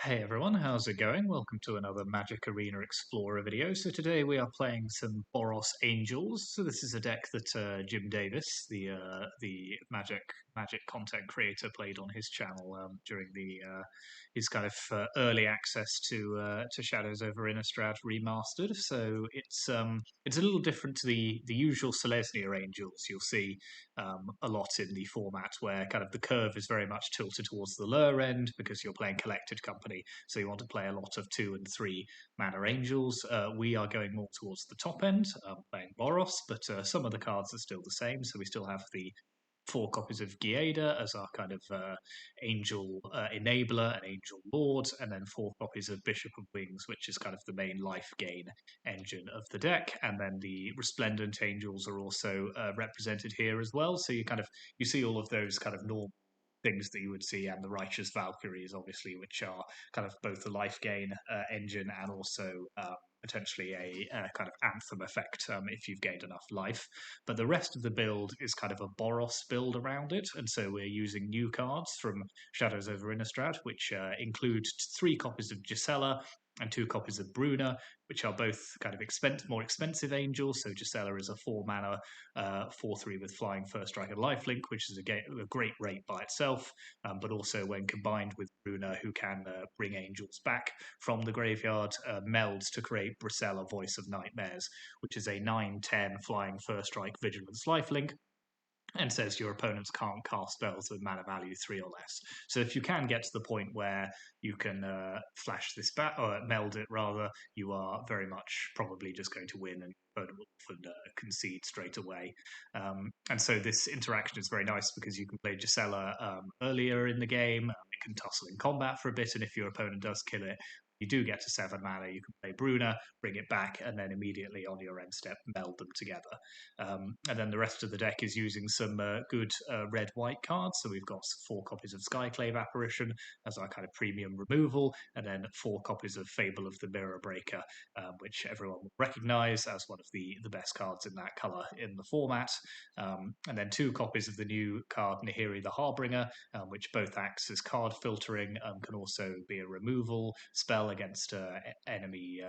Hey everyone, how's it going? Welcome to another Magic Arena Explorer video. So today we are playing some Boros Angels. So this is a deck that Jim Davis, the Magic content creator, played on his channel during his kind of early access to Shadows over Innistrad remastered. So it's a little different to the usual Selesnya Angels you'll see a lot in the format, where kind of the curve is very much tilted towards the lower end because you're playing Collected Company, so you want to play a lot of 2 and 3 mana angels. We are going more towards the top end, playing Boros, but some of the cards are still the same, so we still have the 4 copies of Giada as our kind of angel enabler and angel lord, and then 4 copies of Bishop of Wings, which is kind of the main life gain engine of the deck. And then the Resplendent Angels are also represented here as well. So you see all of those kind of normal things that you would see, and the Righteous Valkyries, obviously, which are kind of both the life gain engine and also potentially a kind of anthem effect if you've gained enough life. But the rest of the build is kind of a Boros build around it, and so we're using new cards from Shadows over Innistrad, which include 3 copies of Gisela and 2 copies of Bruna, which are both kind of more expensive angels. So Gisela is a 4 mana 4/3 with flying, first strike, and lifelink, which is a great rate by itself, but also when combined with Bruna, who can bring angels back from the graveyard, melds to create Brisela, Voice of Nightmares, which is a 9/10 flying, first strike, vigilance, lifelink, and says your opponents can't cast spells with mana value 3 or less. So if you can get to the point where you can flash this back, or meld it rather, you are very much probably just going to win, and your opponent will often concede straight away. And so this interaction is very nice because you can play Gisela earlier in the game. It can tussle in combat for a bit, and if your opponent does kill it, you do get to 7 mana, you can play Bruna, bring it back, and then immediately on your end step meld them together. And then the rest of the deck is using some good red-white cards. So we've got 4 copies of Skyclave Apparition as our kind of premium removal, and then 4 copies of Fable of the Mirror Breaker, which everyone will recognize as one of the best cards in that color in the format. And then 2 copies of the new card Nahiri the Harbinger, which both acts as card filtering, can also be a removal spell against enemy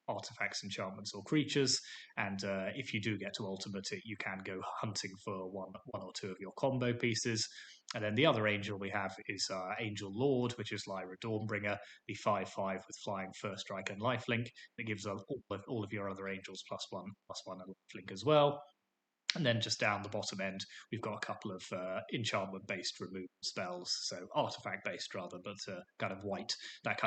artifacts, enchantments, or creatures. And if you do get to ultimate it, you can go hunting for one or 2 of your combo pieces. And then the other angel we have is Angel Lord, which is Lyra Dawnbringer, the 5/5 with flying, first strike, and lifelink. That gives all of your other angels +1/+1 and lifelink as well. And then just down the bottom end, we've got a couple of enchantment-based removal spells, so artifact-based rather, but that kind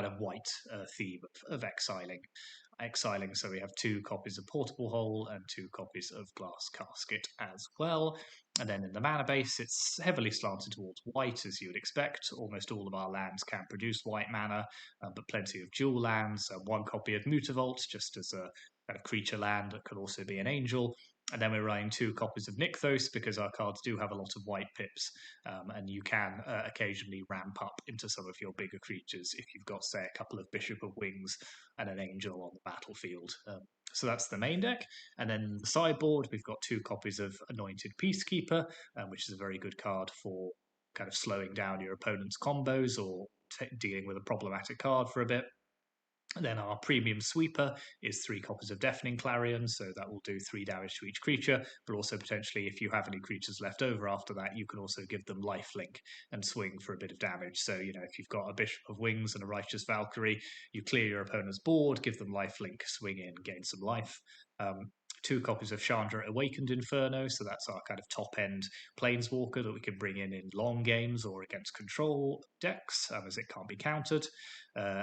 of white theme of exiling. So we have 2 copies of Portable Hole and 2 copies of Glass Casket as well. And then in the mana base, it's heavily slanted towards white, as you would expect. Almost all of our lands can produce white mana, but plenty of dual lands. 1 copy of Mutavault, just as a kind of creature land that could also be an angel. And then we're running 2 copies of Nykthos because our cards do have a lot of white pips, and you can occasionally ramp up into some of your bigger creatures if you've got, say, a couple of Bishop of Wings and an angel on the battlefield. So that's the main deck. And then the sideboard, we've got 2 copies of Anointed Peacekeeper, which is a very good card for kind of slowing down your opponent's combos or dealing with a problematic card for a bit. Then our premium sweeper is 3 copies of Deafening Clarion, so that will do 3 damage to each creature, but also potentially if you have any creatures left over after that, you can also give them lifelink and swing for a bit of damage. So, if you've got a Bishop of Wings and a Righteous Valkyrie, you clear your opponent's board, give them lifelink, swing in, gain some life. 2 copies of Chandra Awakened Inferno, so that's our kind of top-end Planeswalker that we can bring in long games or against control decks, as it can't be countered.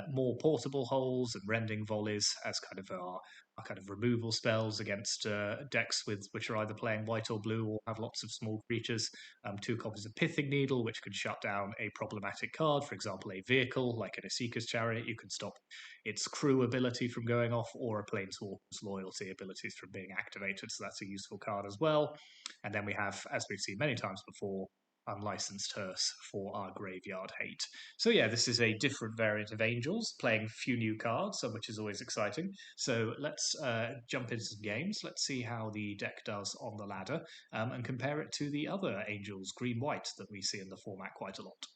More Portable Holes and Rending Volleys as kind of our kind of removal spells against decks which are either playing white or blue or have lots of small creatures. 2 copies of Pithing Needle, which can shut down a problematic card, for example, a vehicle like an Asika's Chariot. You can stop its crew ability from going off, or a Planeswalker's loyalty abilities from being activated, so that's a useful card as well. And then we have, as we've seen many times before, Unlicensed Hearse for our graveyard hate. So yeah, this is a different variant of Angels, playing a few new cards, which is always exciting. So let's jump into some games. Let's see how the deck does on the ladder, and compare it to the other Angels, green-white, that we see in the format quite a lot.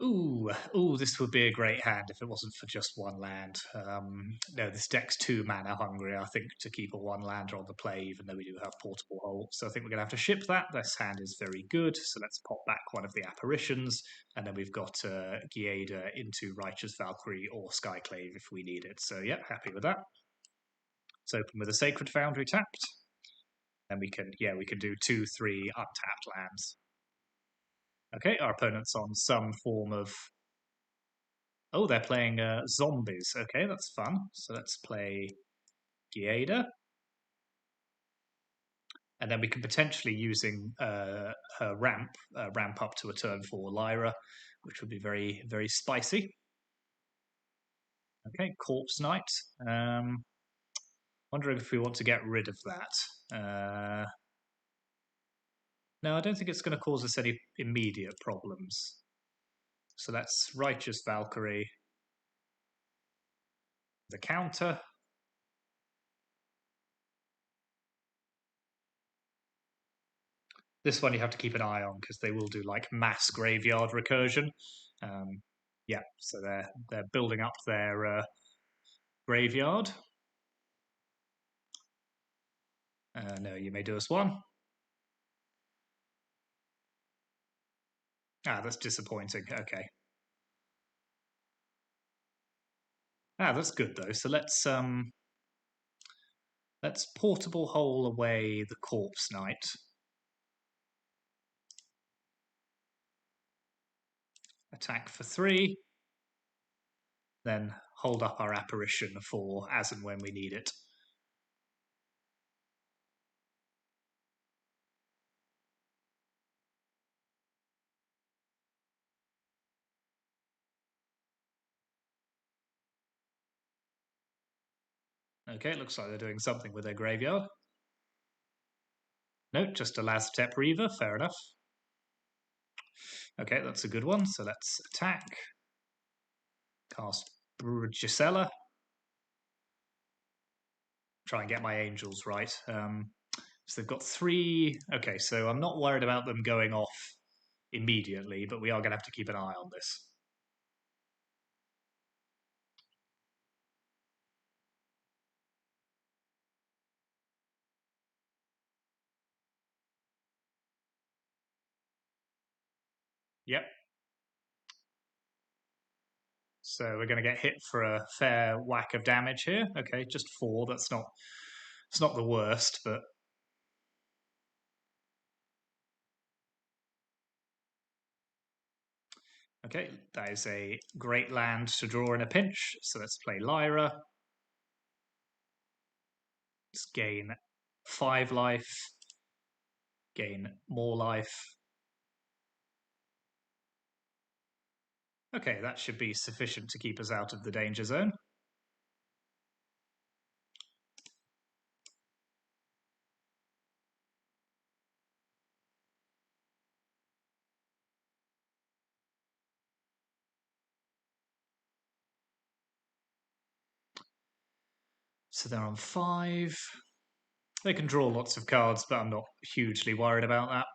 Ooh, this would be a great hand if it wasn't for just one land. No, this deck's 2 mana hungry, I think, to keep a 1-lander on the play, even though we do have Portable Hole. So I think we're going to have to ship that. This hand is very good, so let's pop back one of the apparitions, and then we've got Giada into Righteous Valkyrie or Skyclave if we need it. So yeah, happy with that. Let's open with a Sacred Foundry tapped. And we can do 2-3 untapped lands. Okay, our opponent's on some form of... Oh, they're playing zombies. Okay, that's fun. So let's play Giada. And then we can potentially, using her ramp up to a turn 4 Lyra, which would be very, very spicy. Okay, Corpse Knight. Wondering if we want to get rid of that. No, I don't think it's going to cause us any immediate problems. So that's Righteous Valkyrie. The counter. This one you have to keep an eye on because they will do like mass graveyard recursion. Yeah, so they're building up their graveyard. No, you may do us one. Ah, that's disappointing. Okay. Ah, that's good though. So let's Portable Hole away the Corpse Knight. Attack for 3. Then hold up our apparition for as and when we need it. Okay, looks like they're doing something with their graveyard. No, just a Lazotep Reaver, fair enough. Okay, that's a good one, so let's attack. Cast Brisela. Try and get my angels right. So they've got 3... Okay, so I'm not worried about them going off immediately, but we are going to have to keep an eye on this. Yep. So we're going to get hit for a fair whack of damage here. Okay, just 4. It's not the worst, but... Okay, that is a great land to draw in a pinch. So let's play Lyra. Let's gain 5 life. Gain more life. Okay, that should be sufficient to keep us out of the danger zone. So they're on 5. They can draw lots of cards, but I'm not hugely worried about that.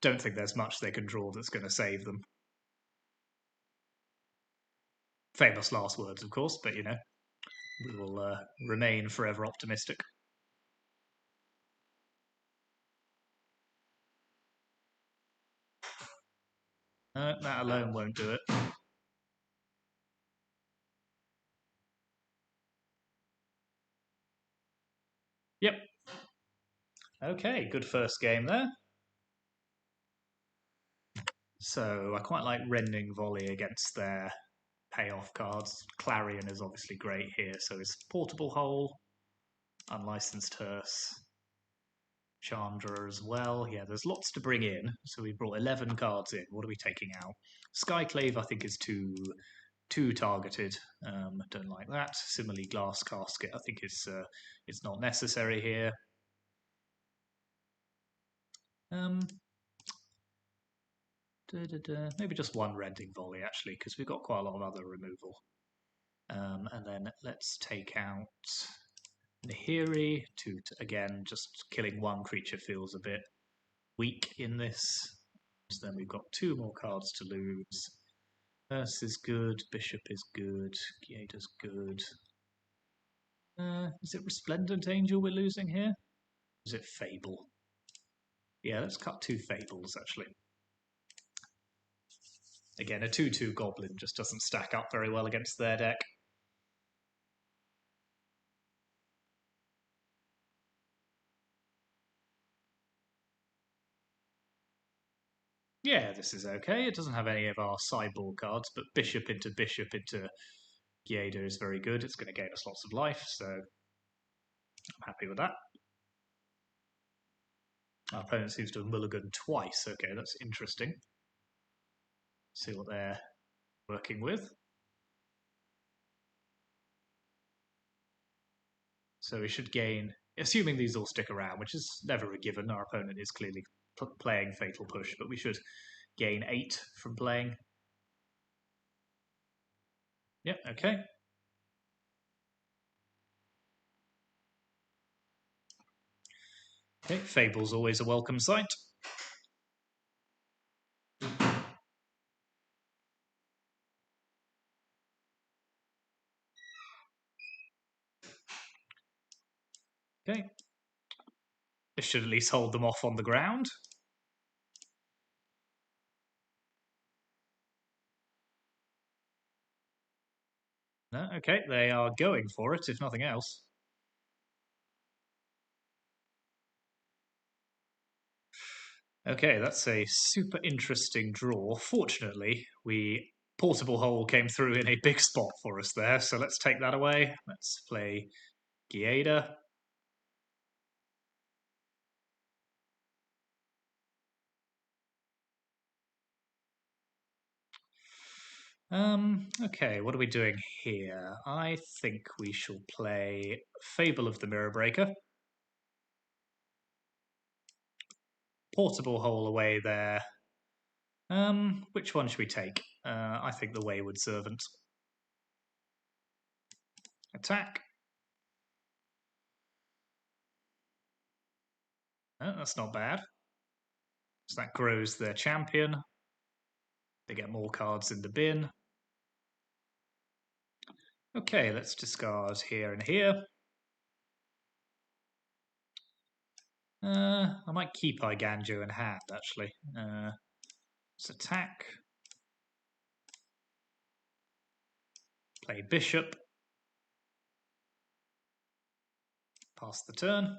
Don't think there's much they can draw that's going to save them. Famous last words, of course, but you know, we will remain forever optimistic. That alone won't do it. Yep. Okay, good first game there. So I quite like Rending Volley against their payoff cards. Clarion is obviously great here, so is Portable Hole, Unlicensed Hearse, Chandra as well. Yeah, there's lots to bring in. So we brought 11 cards in. What are we taking out? Skyclave, I think, is too targeted. Don't like that. Similarly, Glass Casket, I think it's not necessary here. Maybe just one Rending Volley, actually, because we've got quite a lot of other removal. And then let's take out Nahiri to again, just killing one creature feels a bit weak in this. So then we've got 2 more cards to lose. Nurse is good, Bishop is good, Gator's good. Is it Resplendent Angel we're losing here? Or is it Fable? Yeah, let's cut 2 Fables, actually. Again, a 2/2 Goblin just doesn't stack up very well against their deck. Yeah, this is okay. It doesn't have any of our sideboard cards, but Bishop into Giada is very good. It's going to gain us lots of life, so I'm happy with that. Our opponent seems to have mulliganed twice. Okay, that's interesting. See what they're working with. So we should gain, assuming these all stick around, which is never a given. Our opponent is clearly playing Fatal Push, but we should gain 8 from playing. Yep, okay. Okay, Fable's always a welcome sight. Okay. This should at least hold them off on the ground. No, okay, they are going for it, if nothing else. Okay, that's a super interesting draw. Fortunately, Portable Hole came through in a big spot for us there, so let's take that away. Let's play Giada. Okay, what are we doing here? I think we shall play Fable of the Mirror Breaker. Portable Hole away there. Which one should we take? I think the Wayward Servant. Attack. Oh, that's not bad. So that grows their champion. They get more cards in the bin. Okay, let's discard here and here. I might keep Iganjo in hand, actually. Let's attack. Play Bishop. Pass the turn.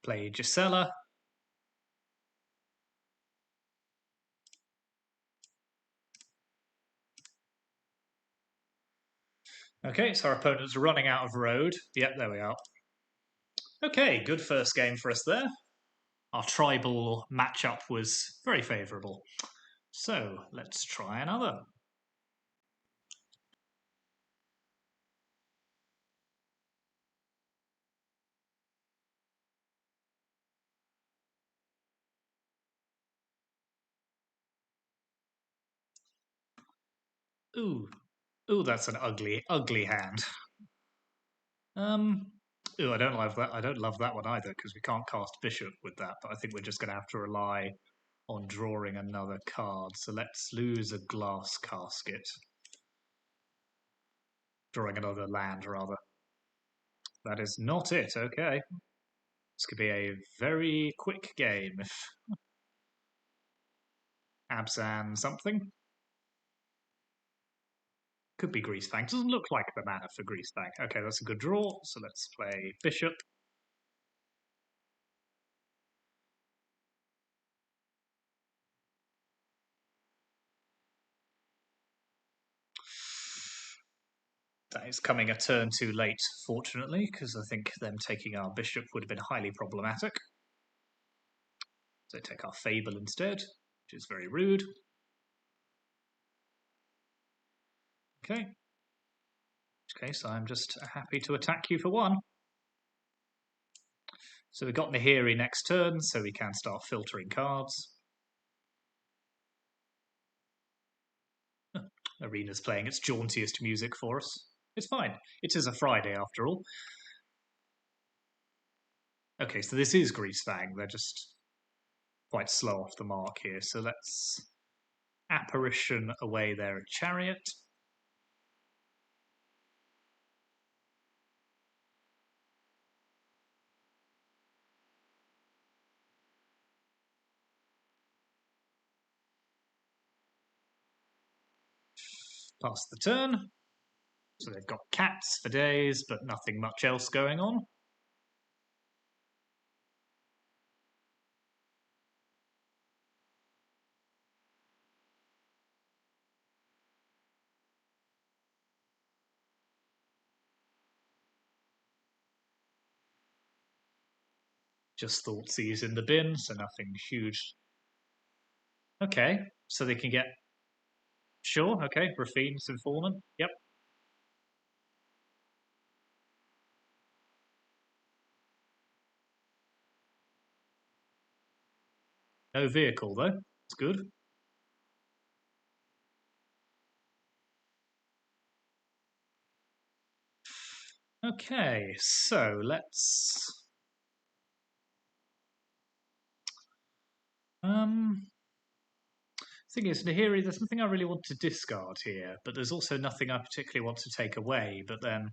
Play Brisela. Okay, so our opponent's running out of road. Yep, there we are. Okay, good first game for us there. Our tribal matchup was very favourable. So, let's try another. Ooh, that's an ugly, ugly hand. Ooh, I don't love that. I don't love that one either because we can't cast Bishop with that. But I think we're just going to have to rely on drawing another card. So let's lose a Glass Casket. Drawing another land, rather. That is not it. Okay, this could be a very quick game. Abzan something. Could be Greasefang. Doesn't look like the mana for Greasefang. Okay, that's a good draw. So let's play Bishop. That is coming a turn too late, fortunately, because I think them taking our Bishop would have been highly problematic. So take our Fable instead, which is very rude. Okay. Okay, so I'm just happy to attack you for 1. So we've got Nahiri next turn, so we can start filtering cards. Arena's playing its jauntiest music for us. It's fine. It is a Friday after all. Okay, so this is Greasefang. They're just quite slow off the mark here. So let's apparition away their chariot. Pass the turn. So they've got cats for days, but nothing much else going on. Just Thoughtseize in the bin, so nothing huge. Okay, so they can get... Sure, okay, Raffine's Informant. Yep. No vehicle, though. It's good. Okay, so let's... Thing is, Nahiri, there's nothing I really want to discard here, but there's also nothing I particularly want to take away, but then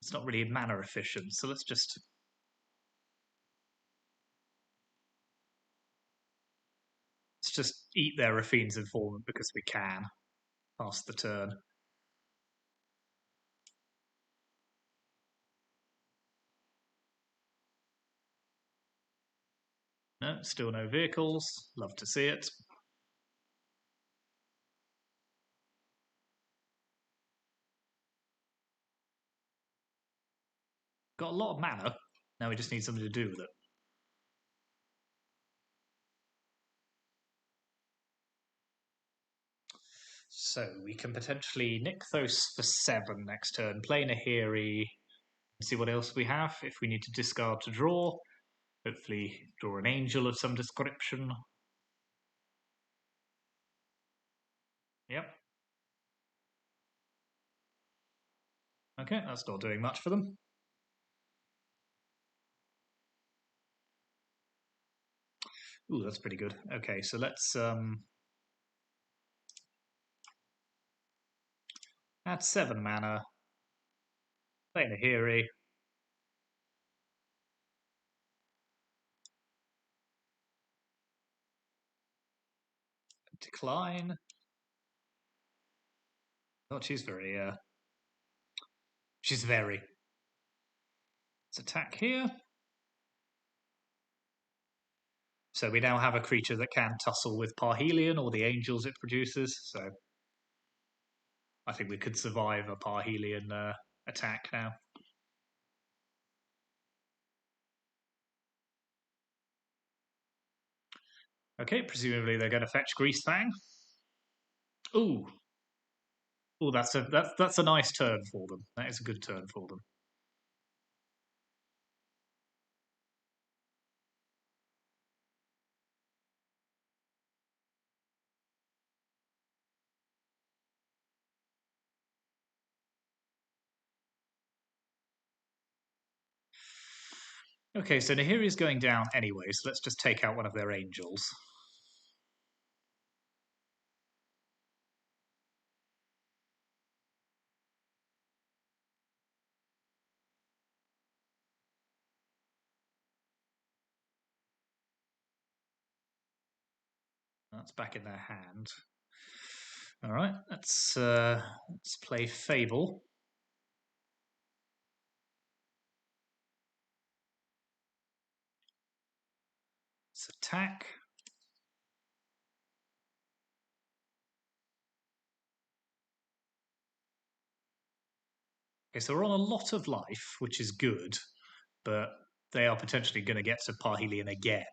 it's not really mana efficient, so let's just eat their Raffine's Informant because we can. Pass the turn. No, still no vehicles. Love to see it. Got a lot of mana. Now we just need something to do with it. So we can potentially Nykthos for 7 next turn, play Nahiri, and see what else we have. If we need to discard to draw, hopefully draw an angel of some description. Yep. Okay, that's not doing much for them. Ooh, that's pretty good. Okay, so let's add 7 mana. Play Nahiri. Decline. Oh, she's very she's very. Let's attack here. So we now have a creature that can tussle with Parhelion or the angels it produces. So I think we could survive a Parhelion attack now. Okay, presumably they're going to fetch Greasefang. Ooh, ooh, that's a nice turn for them. That is a good turn for them. Okay, so Nahiri's going down anyway, so let's just take out one of their angels. That's back in their hand. All right, let's play Fable. Let's attack. Okay, so we're on a lot of life, which is good, but they are potentially going to get to Parhelion again.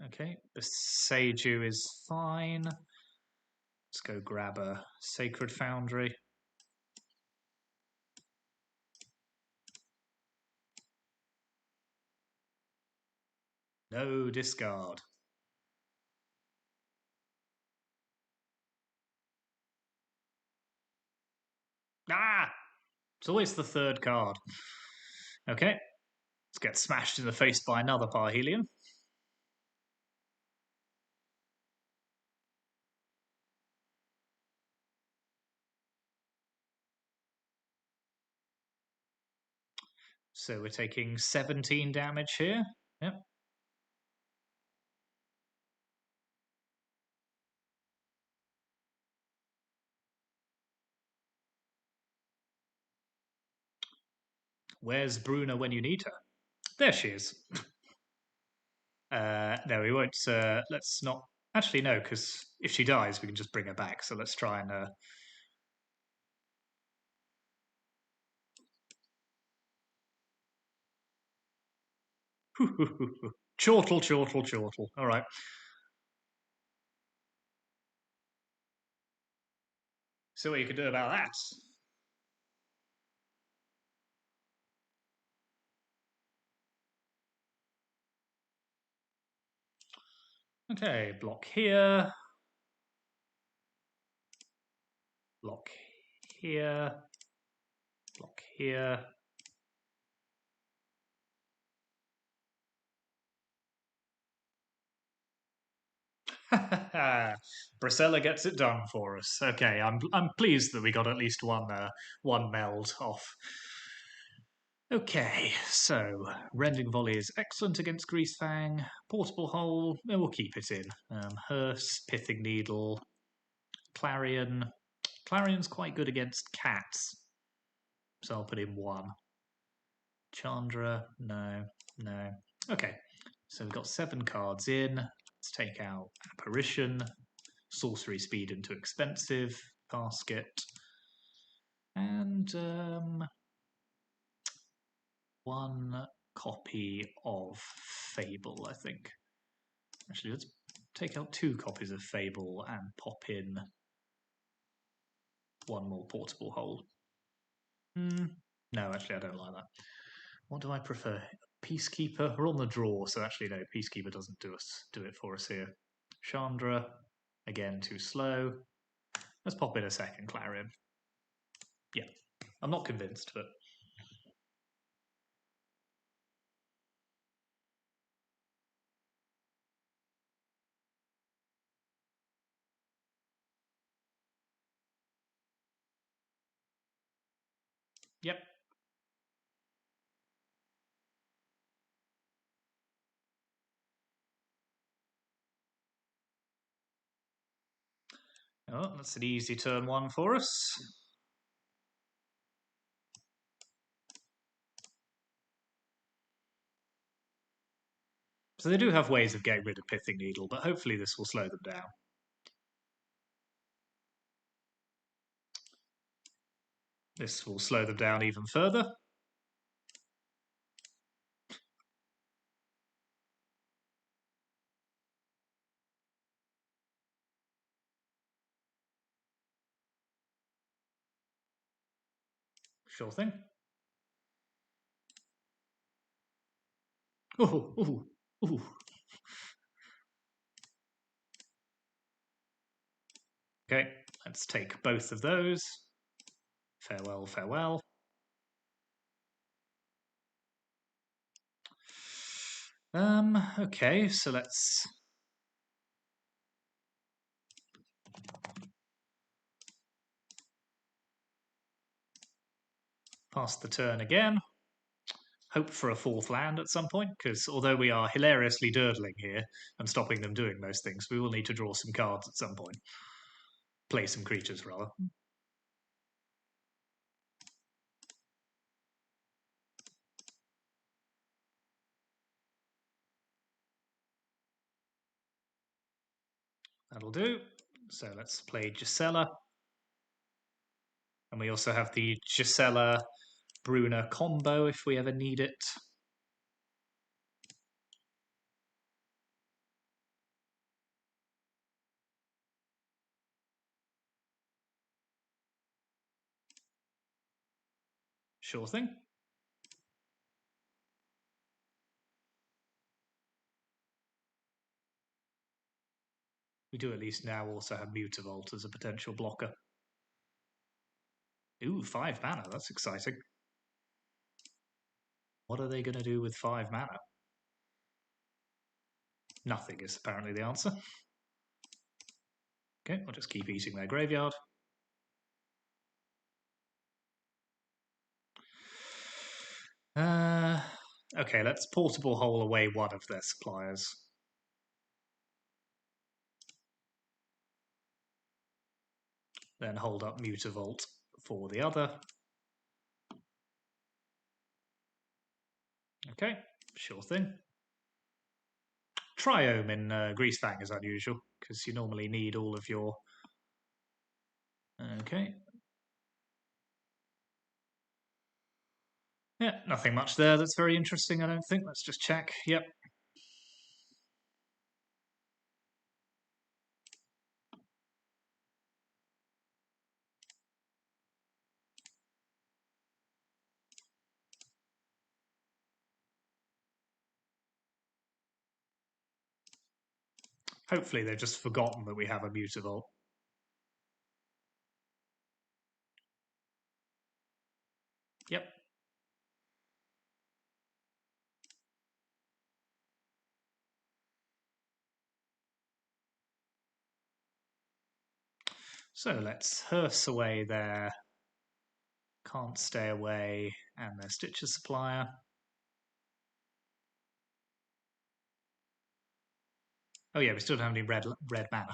Okay, the Seiju is fine. Let's go grab a Sacred Foundry. No discard. Ah! It's always the third card. Okay, let's get smashed in the face by another Parhelion. So we're taking 17 damage here. Yep. Where's Bruna when you need her? There she is. No, we won't. Let's not. Actually, no, because if she dies, we can just bring her back. So let's try and. Chortle, chortle, chortle. All right. See what you can do about that. Okay, block here. Block here. Block here. Brisela gets it done for us. Okay, I'm pleased that we got at least one meld off. Okay, so rending volley is excellent against Greasefang. Portable hole, we'll keep it in. Hearse, pithing needle, clarion. Clarion's quite good against cats, so I'll put in one. Chandra, no, no. Okay, so we've got 7 cards in. Let's take out Apparition, Sorcery Speed into Expensive, Casket, and 1 copy of Fable, I think. Actually, let's take out 2 copies of Fable and pop in 1 more portable hold. No, actually, I don't like that. What do I prefer? Peacekeeper? We're on the draw, so actually, no, Peacekeeper doesn't do it for us here. Chandra, again, too slow. Let's pop in a second Clarion. Yeah, I'm not convinced, but. Yep. Oh, that's an easy turn 1 for us. So they do have ways of getting rid of Pithing Needle, but hopefully this will slow them down. This will slow them down even further. Sure thing. Ooh, ooh, ooh. Okay, let's take both of those. Farewell, farewell. Okay, so let's pass the turn again. Hope for a 4th land at some point, because although we are hilariously durdling here and stopping them doing most things, we will need to draw some cards at some point. Play some creatures, rather. That'll do. So let's play Gisela. And we also have the Gisela Bruna combo if we ever need it. Sure thing. We do at least now also have Mutavault as a potential blocker. Ooh, 5 mana. That's exciting. What are they going to do with 5 mana? Nothing is apparently the answer. Okay, I'll just keep eating their graveyard. Okay, let's portable hole away one of their suppliers. Then hold up Mutavault for the other. Okay, sure thing. Triome in Greasefang is unusual, because you normally need all of your... Okay. Yeah, nothing much there that's very interesting, I don't think. Let's just check. Yep. Hopefully they've just forgotten that we have a Mutavault. Yep. So let's hearse away their Can't Stay Away and their Stitcher Supplier. Oh yeah, we still don't have any red mana.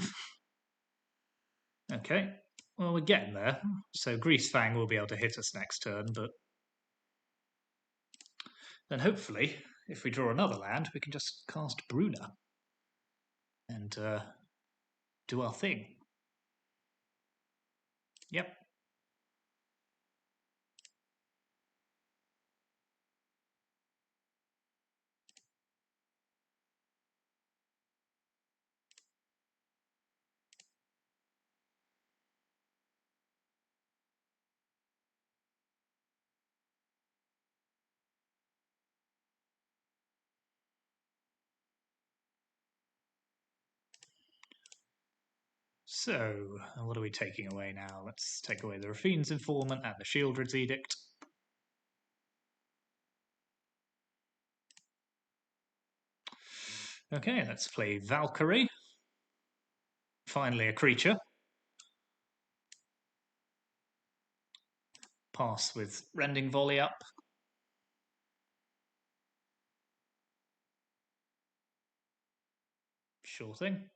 Okay, well we're getting there. So Greasefang will be able to hit us next turn, but then hopefully, if we draw another land, we can just cast Bruna and do our thing. Yep. So, what are we taking away now? Let's take away the Rafine's Informant and the Shieldred's Edict. Okay, let's play Valkyrie. Finally a creature. Pass with Rending Volley up. Sure thing.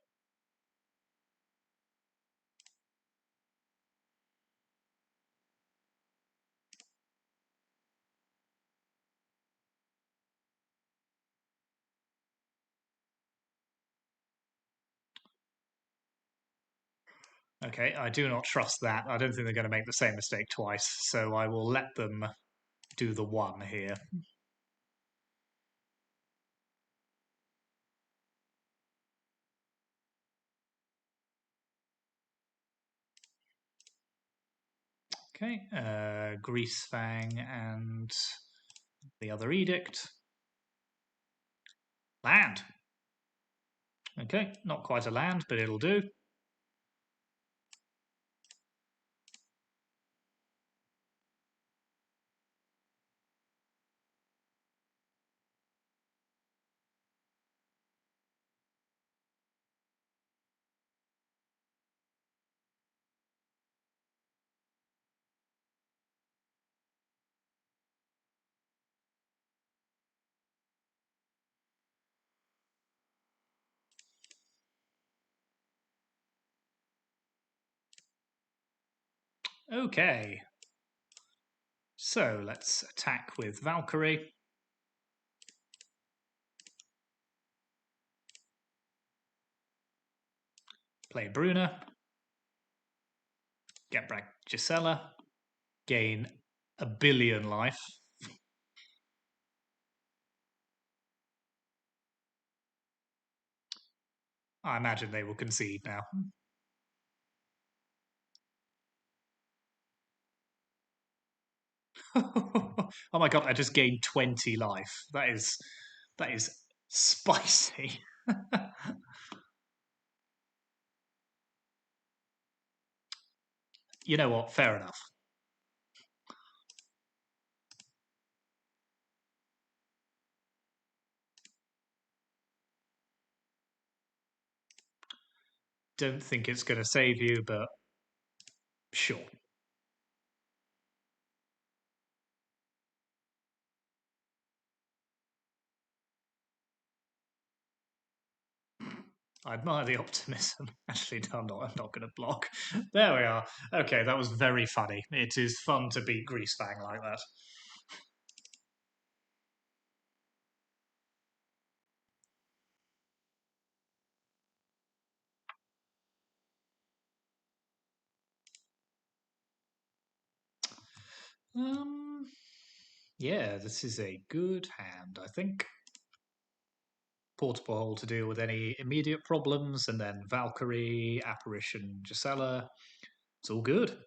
Okay, I do not trust that. I don't think they're going to make the same mistake twice, so I will let them do the one here. Okay, Greasefang and the other Edict. Land! Okay, not quite a land, but it'll do. Okay. So let's attack with Valkyrie. Play Bruna. Get back Brisela. Gain a billion life. I imagine they will concede now. Oh my god, I just gained 20 life. That is spicy. You know what? Fair enough. don't think it's going to save you, but sure. I admire the optimism. Actually, no, I'm not going to block. There we are. Okay, that was very funny. It is fun to beat Greasefang like that. Um, yeah, this is a good hand, I think. Portable Hole to deal with any immediate problems, and then Valkyrie, Apparition, Gisela. It's all good.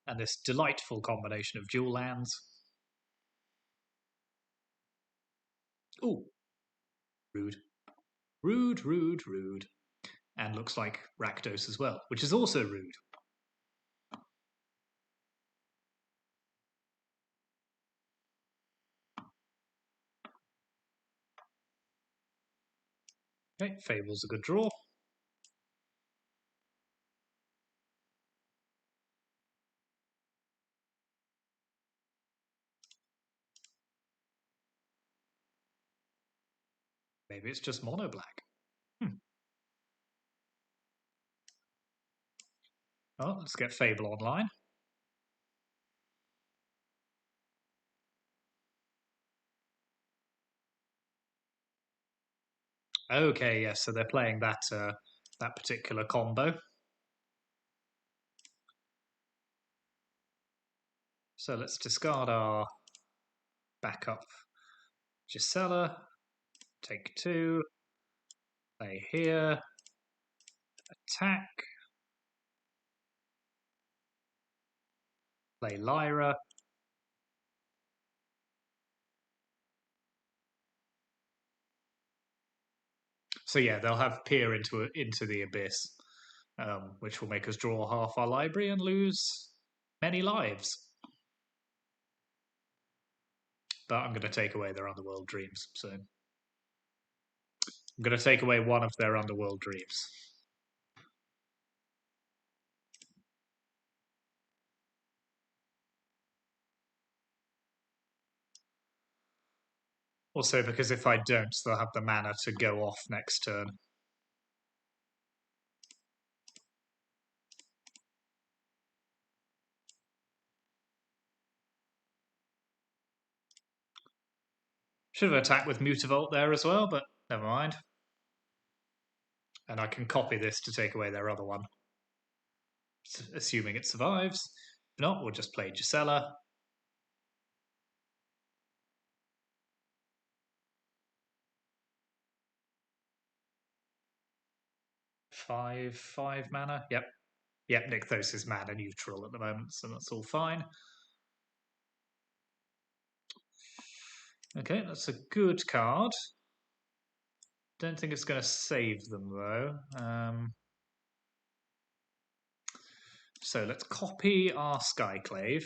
And this delightful combination of dual lands. Ooh, rude. Rude, rude, rude. And looks like Rakdos as well, which is also rude. Okay, Fable's a good draw. Maybe it's just mono black. Oh, let's get Fable online. Okay, yes, so they're playing that particular combo. So let's discard our backup Gisela, take 2, play here, attack, play Lyra. So yeah, they'll have Peer into the Abyss, which will make us draw half our library and lose many lives. But I'm going to take away their Underworld Dreams, so I'm going to take away one of their Underworld Dreams. Also, because if I don't, they'll have the mana to go off next turn. Should have attacked with Mutavault there as well, but never mind. And I can copy this to take away their other one, assuming it survives. If not, we'll just play Gisela. 5 mana. Yep. Nykthos is mana neutral at the moment, so that's all fine. Okay, that's a good card. Don't think it's going to save them, though. So let's copy our Skyclave.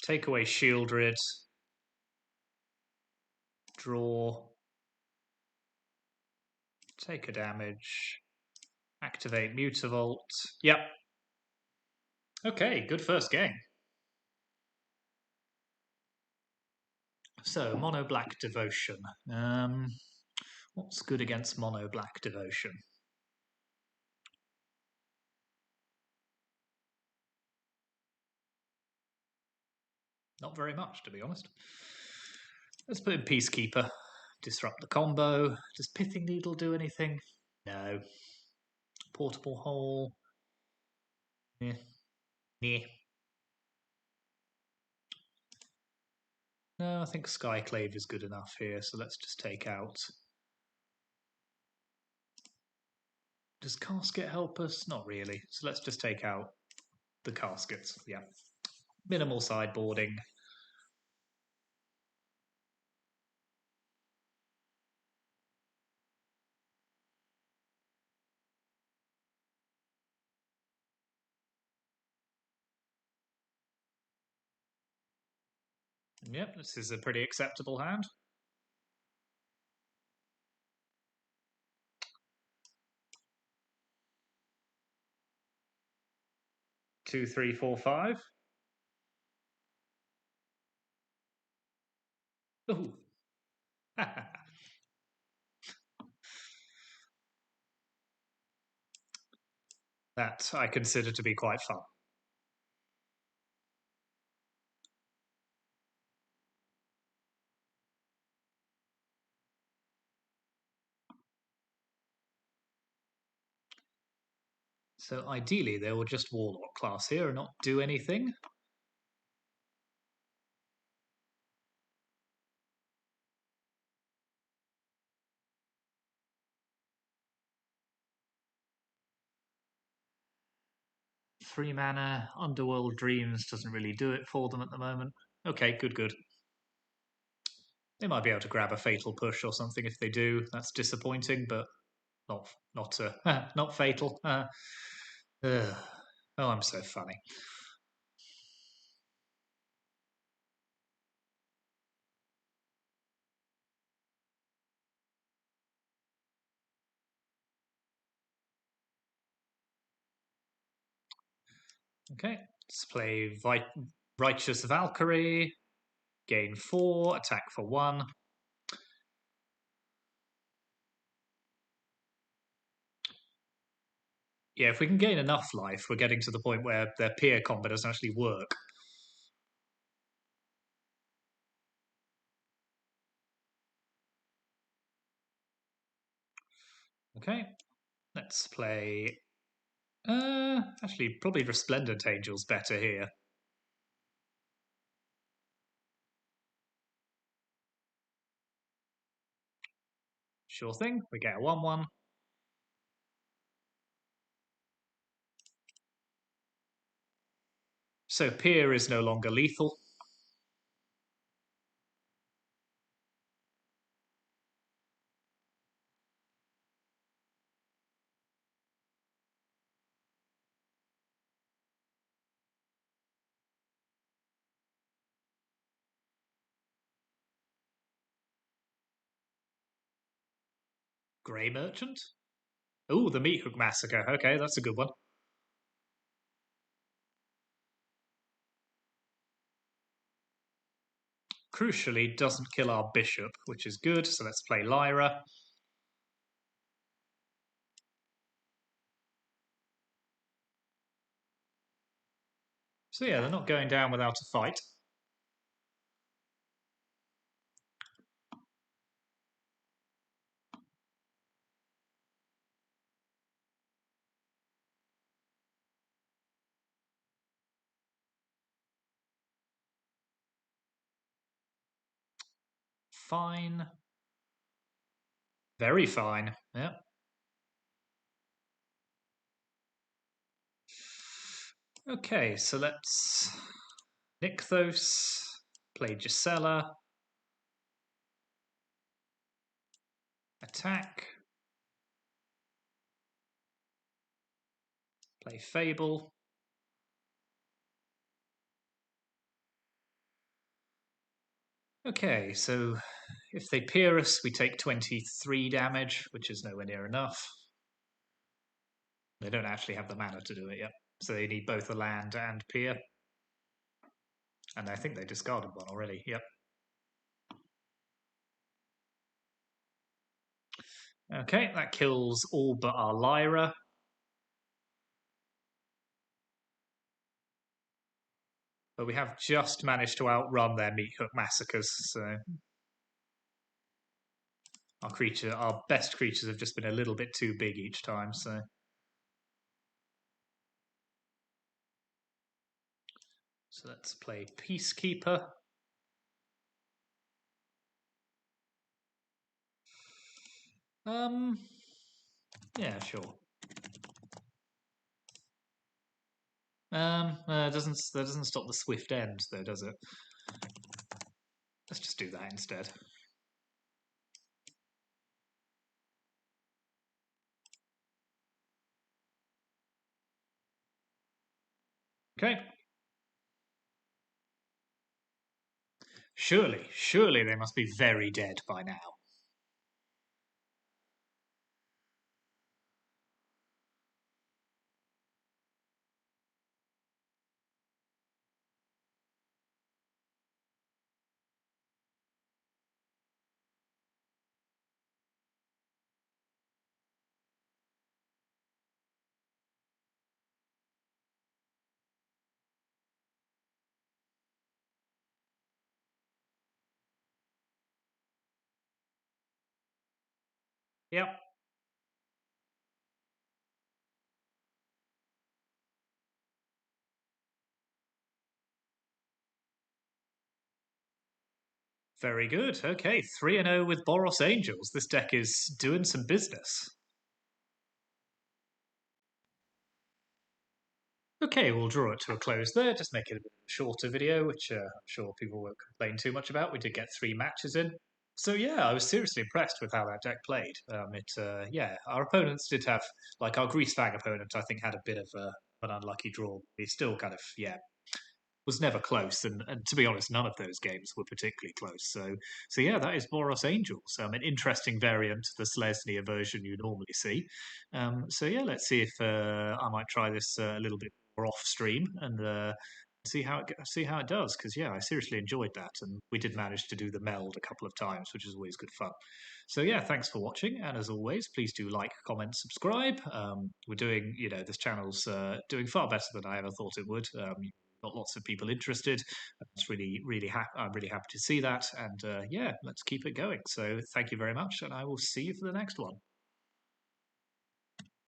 Take away Shieldred. Draw. Take a damage. Activate Mutavault. Yep. Okay, good first game. So, Mono Black Devotion. What's good against Mono Black Devotion? Not very much, to be honest. Let's put in Peacekeeper. Disrupt the combo. Does Pithing Needle do anything? No. Portable Hole. Yeah. Yeah. No, I think Skyclave is good enough here, so let's just take out. Does Casket help us? Not really. So let's just take out the caskets. Yeah. Minimal sideboarding. Yep, this is a pretty acceptable hand. 2, 3, 4, 5. Ooh. That I consider to be quite fun. So ideally, they will just Warlock class here and not do anything. Three mana, Underworld Dreams doesn't really do it for them at the moment. Okay, good. They might be able to grab a Fatal Push or something if they do. That's disappointing, but not fatal. Oh, I'm so funny. Okay, let's play Righteous Valkyrie. Gain 4, attack for 1. Yeah, if we can gain enough life, we're getting to the point where their peer combo doesn't actually work. Okay, let's play... actually, probably Resplendent Angel's better here. Sure thing, we get a 1-1. So peer is no longer lethal. Grey Merchant? Oh, the Meat Hook Massacre. Okay, that's a good one. Crucially, doesn't kill our bishop, which is good, so let's play Lyra. So yeah, they're not going down without a fight. Fine. Very fine. Yeah. Okay, so let's Nykthos, play Brisela, attack, play Fable. Okay, so if they peer us, we take 23 damage, which is nowhere near enough. They don't actually have the mana to do it yet, so they need both a land and peer. And I think they discarded one already, yep. Okay, that kills all but our Lyra. But we have just managed to outrun their Meat Hook Massacres, so... Our best creatures have just been a little bit too big each time, so... So let's play Peacekeeper. Yeah, sure. That doesn't stop the swift end, though, does it? Let's just do that instead. Okay. Surely they must be very dead by now. Yep. Very good. Okay, 3-0 with Boros Angels. This deck is doing some business. Okay, we'll draw it to a close there. Just make it a bit of a shorter video, which I'm sure people won't complain too much about. We did get 3 matches in. So yeah, I was seriously impressed with how that deck played. Yeah, our opponents did have, like our Greasefang opponent, I think had a bit of an unlucky draw. He still kind of, yeah, was never close, and to be honest, none of those games were particularly close. So yeah, that is Boros Angels, an interesting variant to the Selesnya version you normally see. So yeah, let's see if I might try this a little bit more off stream and see how it does. Because yeah, I seriously enjoyed that, and we did manage to do the meld a couple of times, which is always good fun. So yeah, thanks for watching, and as always, please do like, comment, subscribe. We're doing, this channel's doing far better than I ever thought it would. Got lots of people interested. It's I'm really happy to see that. And yeah, let's keep it going. So thank you very much, and I will see you for the next one.